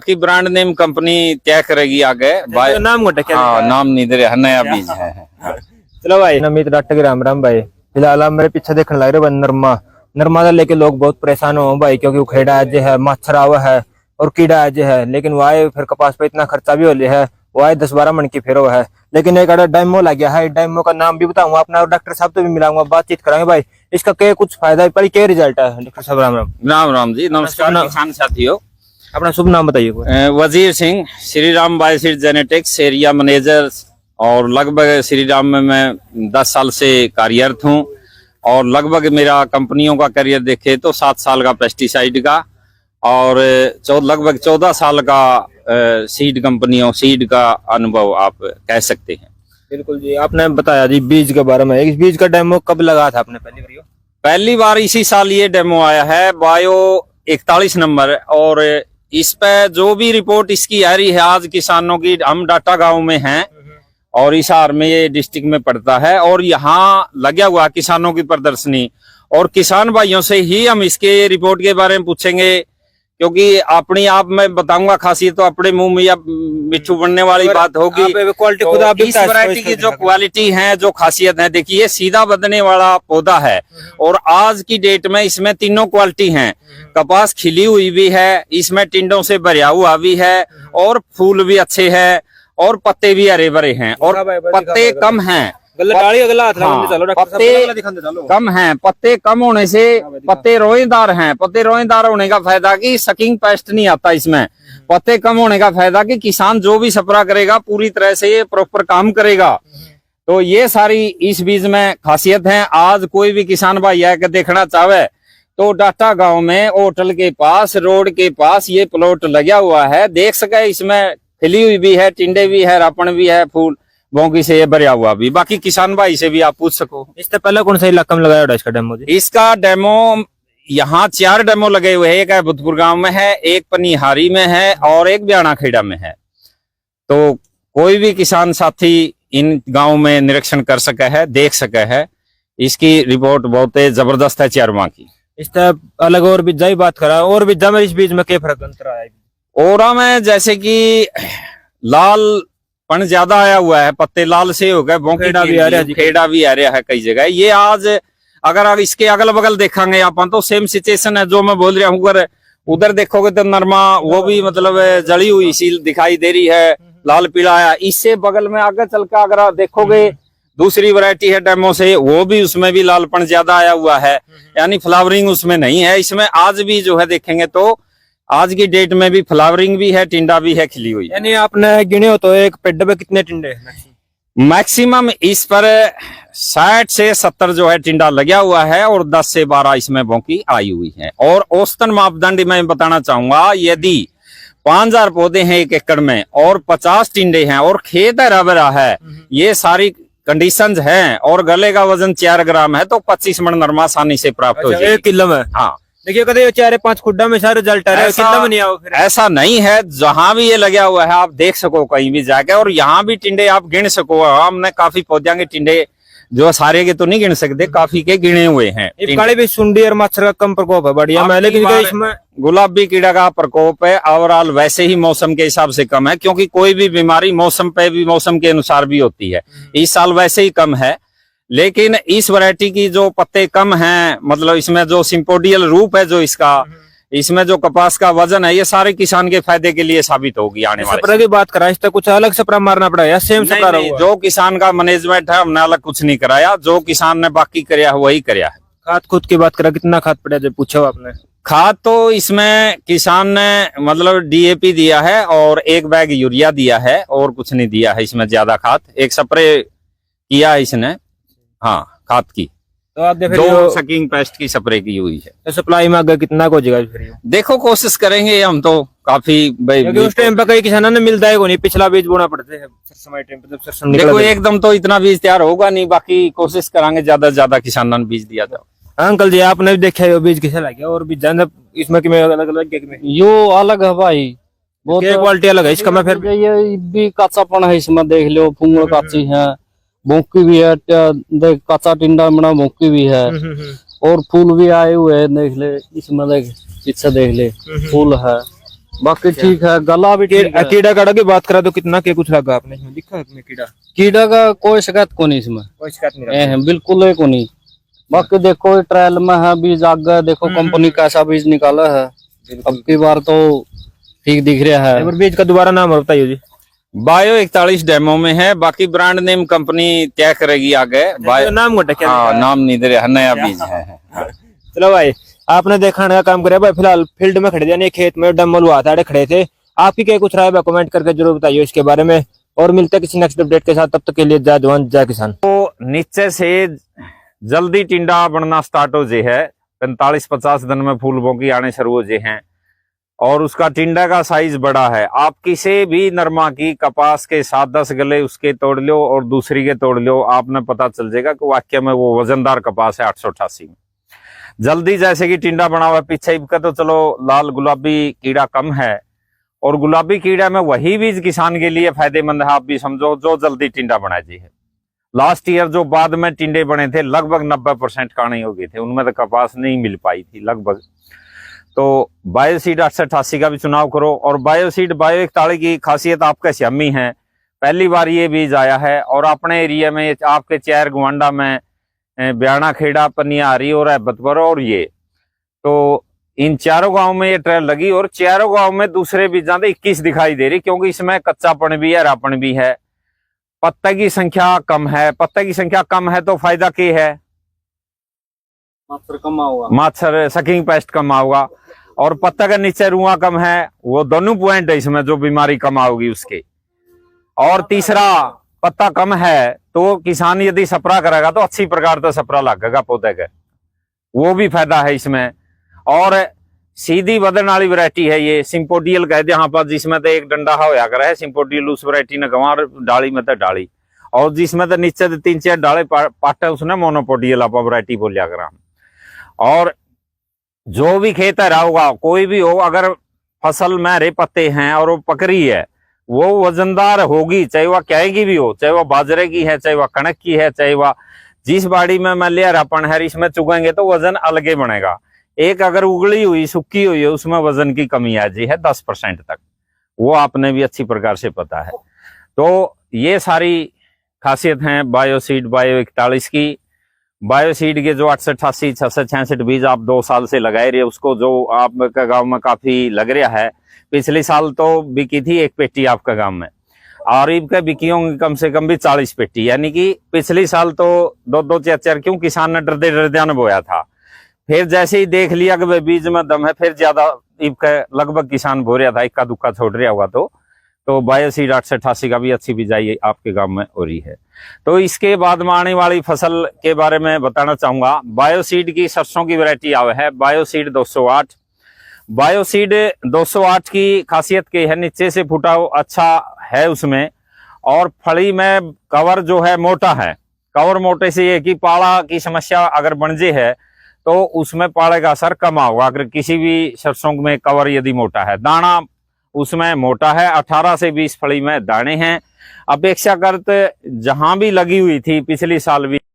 की brand name company तय करेगी आगे। तो नाम घटा क्या? हाँ, नाम नहीं दे रहे, नया बीज है। चलो भाई, नमित डॉक्टर राम राम भाई। फिलहाल आप मेरे पीछे देखने लग रहे हो नरमा लेके लोग बहुत परेशान हो भाई, क्योंकि उखेड़ा आज है, मच्छर आवा है और कीड़ा आज है। लेकिन वाय फिर कपास पे इतना खर्चा भी हो लिया है, वाय 10-12 मन की फिर है। लेकिन एक अड़ा डायमो लग गया है, डायमो का नाम भी बताऊंगा अपना, और डॉक्टर साहब तो भी मिलाऊंगा, बातचीत करेंगे भाई इसका क्या कुछ फायदा पर क्या रिजल्ट है। डॉक्टर साहब राम राम। राम राम जी, नमस्कार किसान साथियों। अपना शुभ नाम बताइए। वजीर Singh, Shri Ram Bioseed genetics area manager, और लगभग श्री राम में मैं 10 साल से कार्यरत हूँ। और लगभग मेरा कंपनियों का करियर देखे तो 7 साल का पेस्टिसाइड का, और लगभग 14 साल का सीड कंपनियों सीड का अनुभव आप कह सकते हैं। बिल्कुल जी, आपने बताया जी बीज के बारे में। इस बीज का डेमो कब लगा था आपने पहली बार इसी साल ये डेमो आया है, बायो 41 नंबर। और इस पे जो भी रिपोर्ट इसकी आ रही है आज किसानों की, हम डाटा गांव में हैं और हिसार में ये डिस्ट्रिक्ट में पड़ता है, और यहाँ लगा हुआ किसानों की प्रदर्शनी, और किसान भाइयों से ही हम इसके रिपोर्ट के बारे में पूछेंगे, क्योंकि अपनी आप मैं बताऊंगा खासियत तो अपने मुंह में या मिठू बनने वाली बात होगी। क्वालिटी खुद आप इस वैरायटी की जो क्वालिटी है, जो खासियत है, देखिए सीधा बदने वाला पौधा है, और आज की डेट में इसमें तीनों क्वालिटी हैं। कपास खिली हुई भी है, इसमें टिंडों से भरा हुआ भी है, और फूल भी अच्छे हैं, और पत्ते भी हरे भरे हैं, और पत्ते कम हैं। पत्ते कम हैं, पत्ते कम होने से पत्ते रोएदार हैं। पत्ते रोएदार होने का फायदा कि सकिंग पेस्ट नहीं आता इसमें। पत्ते कम होने का फायदा कि किसान जो भी स्प्रे करेगा पूरी तरह से ये प्रॉपर काम करेगा। तो ये सारी इस बीज में खासियत है। आज कोई भी किसान भाई आकर देखना चाहे तो डाटा गांव में होटल के पास, रोड के पास ये प्लॉट लगा हुआ है, देख सके। इसमें खिली हुई भी है, टिंडे भी है, रापण भी है, फूल बोंकी से ये भरा हुआ भी। बाकी किसान भाई से भी आप पूछ सको। इससे पहले कौन सा इलाका में लगाया इसका डेमो? इसका डेमो यहाँ 4 डेमो लगे हुए हैं। एक है भूतपुर गांव में है, एक पनिहारी में है, और एक ब्याणा खेड़ा में है। तो कोई भी किसान साथी इन गांव में निरीक्षण कर सके है, देख सके है। इसकी रिपोर्ट बहुत जबरदस्त है 4 माह की। इसका अलग और बीजा ही बात करा, और बीजा में इस बीज में क्या फर्क अंतर आया? ओरा में जैसे कि लाल पन ज्यादा आया हुआ है, पत्ते लाल से हो गए, खेड़ा भी आ रहा है कई जगह। ये आज अगर आप इसके अगल बगल देखेंगे अपन तो सेम सिचुएशन है जो मैं बोल रहा हूँ। उधर देखोगे तो नरमा वो भी मतलब जली हुई सी दिखाई दे रही है, लाल पीला है। इससे बगल में आगे चल कर अगर आप देखोगे दूसरी वैरायटी है डेमो से, वो भी उसमें भी लालपन ज्यादा आया हुआ है, यानी फ्लावरिंग उसमें नहीं है। इसमें आज भी जो है देखेंगे तो आज की डेट में भी फ्लावरिंग भी है, टिंडा भी है खिली हुई। यानी आपने गिने हो तो एक पेड़ पे कितने टिंडे हैं? मैक्सिमम इस पर 60 से 70 जो है टिंडा लगा हुआ है, और 10 से 12 इसमें बोंकी आई हुई है। और औसतन मापदंड मैं बताना चाहूंगा, यदि 5000 पौधे हैं 1 एकड़ में और 50 टिंडे हैं और खेत हरा भरा है, ये सारी कंडीशंस हैं, और गले का वजन 4 ग्राम है, तो 25 मन नरमा आसानी से प्राप्त हो जाएगा 1 किलो में। हाँ, देखिए कदे 4-5 खुड्डा में सारे रिजल्ट आ रहे हैं, नहीं आओ फिर। ऐसा नहीं है, जहां भी ये लगा हुआ है आप देख सको कहीं भी जाके, और यहाँ भी टिंडे आप गिन सको। हमने काफी पौधों के टिंडे जो सारे के तो नहीं गिन सकते, काफी के गिने हुए हैं। काली भी सुंडी और मच्छर का कम प्रकोप है बढ़िया में, लेकिन इसमें गुलाबी कीड़ा का प्रकोप है ओवरऑल वैसे ही मौसम के हिसाब से कम है, क्योंकि कोई भी बीमारी मौसम पे भी, मौसम के अनुसार भी होती है। इस साल वैसे ही कम है, लेकिन इस वैरायटी की जो पत्ते कम हैं, मतलब इसमें जो सिंपोडियल रूप है जो इसका, इसमें जो कपास का वजन है, ये सारे किसान के फायदे के लिए साबित होगी आने वाले। स्प्रे की बात करा, इसका कुछ अलग स्प्रे मारना पड़ा या सेम स्प्रे? जो किसान का मैनेजमेंट है हमने अलग कुछ नहीं कराया, जो किसान ने बाकी कराया वही कराया है। खाद खुद की बात करा, कितना खाद पड़ा जब पूछा आपने? खाद तो इसमें किसान ने मतलब DAP दिया है और 1 बैग यूरिया दिया है, और कुछ नहीं दिया है इसमें ज्यादा खाद। 1 स्प्रे किया है इसने, हाँ, खाद की। तो आप 2 सकिंग पेस्ट की स्प्रे की हुई है। तो सप्लाई में आगे कितना को जाएगा फिर? देखो कोशिश करेंगे हम तो काफी उस टाइम पे कई किसानों ने मिलता है को नहीं, पिछला बीज बोना पड़ता है समय टाइम पे, जब सरसों देखो एकदम तो इतना बीज तैयार होगा नहीं, बाकी कोशिश करेंगे ज्यादा से ज्यादा किसानों ने बीज दिया जाओ। अंकल जी आपने भी देखा है बीज कैसे लगे, और बीज इसमें अलग अलग यो अलग है भाई, बहुत क्वालिटी अलग है इसका। मैं फिर ये भी कच्चापन है इसमें, देख लो फूंगड़ काची है, बोंकी भी है, देख कच्चा टिंडा बना बोंकी भी है, और फूल भी आए हुए हैं, देख ले इसमें, देख पीछे देख ले फूल है, बाकी ठीक है, गला भी ठीक है। कीड़ा काड़ा की बात करा तो कितना के कुछ लगा आपने इसमें दिखा इसमें कीड़ा? कीड़ा का कोई शिकायत को नहीं इसमें, कोई शिकायत नहीं है बिल्कुल ही को नहीं। बाकी देखो ट्रायल में है बीज आगे, देखो कंपनी कैसा बीज निकाला है, अब की बार तो ठीक दिख रहा है। एक बार बीज का दोबारा नाम और बताइए जी। बायो 41 डेमो में है, बाकी ब्रांड नेम कंपनी तय करेगी आगे। बायो नाम घटा क्या? हाँ, नाम नहीं दे रहा, नया बीज है। चलो भाई, आपने देखने का काम करे भाई। फिलहाल फील्ड में खड़े थे, यानी खेत में डम्बल हुआ था, खड़े थे। आपकी क्या कुछ राय है कमेंट करके जरूर बताइए इसके बारे में, और मिलते हैं किसी नेक्स्ट अपडेट के साथ। तब तक के लिए जय जवान जय किसान। तो नीचे से जल्दी टिंडा बनना स्टार्ट हो जे है, 45-50 दिन में फूल बोंकी आने शुरू हो जे हैं, और उसका टिंडा का साइज बड़ा है। आप किसी भी नरमा की कपास के 7-10 गले उसके तोड़ लो और दूसरी के तोड़ लो, आपने पता चल जाएगा कि वाक्य में वो वजनदार कपास है 888 में। जल्दी जैसे कि टिंडा बना हुआ है, पीछे का तो चलो लाल गुलाबी कीड़ा कम है, और गुलाबी कीड़ा में वही बीज किसान के लिए फायदेमंद है, आप भी समझो, जो जल्दी टिंडा बना जी है। लास्ट ईयर जो बाद में टिंडे बने थे लगभग 90% काणे हो गए थे, उनमें तो कपास नहीं मिल पाई थी लगभग। तो बायोसीड 888 का भी चुनाव करो। और बायोसीड बायो 41 की खासियत आपके श्यामी है, पहली बार ये बीज आया है, और अपने एरिया में आपके चैर गुवांडा में ब्याणा खेड़ा पनियारी और हैबतपुर और ये, तो इन चारों गांव में ये ट्रायल लगी, और चारों गांव में दूसरे बीजां 21 दिखाई दे रही, क्योंकि इसमें कच्चापन भी है, हरापन भी है, पत्ते की संख्या कम है। पत्ते की संख्या कम है तो फायदा क्या है? मात्र कमा हुआ, मच्छर सकिंग पेस्ट कम होगा, और पत्ता के नीचे रुआ कम है, वो दोनों पॉइंट है इसमें जो बीमारी कम होगी उसके। और तीसरा, पत्ता कम है तो किसान यदि सपरा करेगा तो अच्छी प्रकार का सपरा लगेगा पौधे के, वो भी फायदा है इसमें। और सीधी बदन वाली वैरायटी है ये, सिंपोडियल कहते हैं यहाँ पर, जिसमें तो एक डंडा होया कर है सिंपोडियल, उस वैरायटी ने गंवार डाली में तो डाली, और जिसमें तो नीचे 3-4 डाले पाटे उसने मोनोपोडियल आप वैरायटी बोलिया करा। और जो भी खेत है होगा, कोई भी हो, अगर फसल में हरे पत्ते हैं और वो पकड़ी है, वो वजनदार होगी, चाहे वह क्या की भी हो, चाहे वह बाजरे की है, चाहे वह कणक की है, चाहे वह जिस बाड़ी में मैं ले हरापन है इसमें चुगेंगे तो वजन अलगे बनेगा। एक अगर उगली हुई सूखी हुई है उसमें वजन की कमी आ जी है 10% तक, वो आपने भी अच्छी प्रकार से पता है। तो ये सारी खासियत हैं बायोसीड बायो 41 की। बायोसीड के जो 888, 666 बीज आप 2 साल से लगाए रहे, उसको जो आपका गांव में काफी लग रहा है। पिछले साल तो बिकी थी 1 पेटी आपका गांव में, और इनका बिकियों कम से कम भी 40 पेटी, यानी कि पिछले साल तो 2-2, 4-4 क्यों किसान ने डरदे डरदे बोया था। फिर जैसे ही देख लिया कि बीज में दम है, फिर ज्यादा लगभग किसान बो रहा था, इक्का दुक्का छोड़ रहा हुआ तो बायोसीड 888 का भी अच्छी बिजाई आपके गांव में हो रही है। तो इसके बाद में आने वाली फसल के बारे में बताना चाहूंगा। बायोसीड की सरसों की वैरायटी आवे है बायोसीड 208। बायोसीड 208 की खासियत के है, नीचे से फुटाव अच्छा है उसमें, और फली में कवर जो है मोटा है। कवर मोटे से ये कि पाला की समस्या अगर बनजे है तो उसमें पाले का असर कम होगा, अगर किसी भी सरसों में कवर यदि मोटा है। दाना उसमें मोटा है, 18 से 20 फली में दाने हैं। अपेक्षाकृत जहां भी लगी हुई थी पिछले साल भी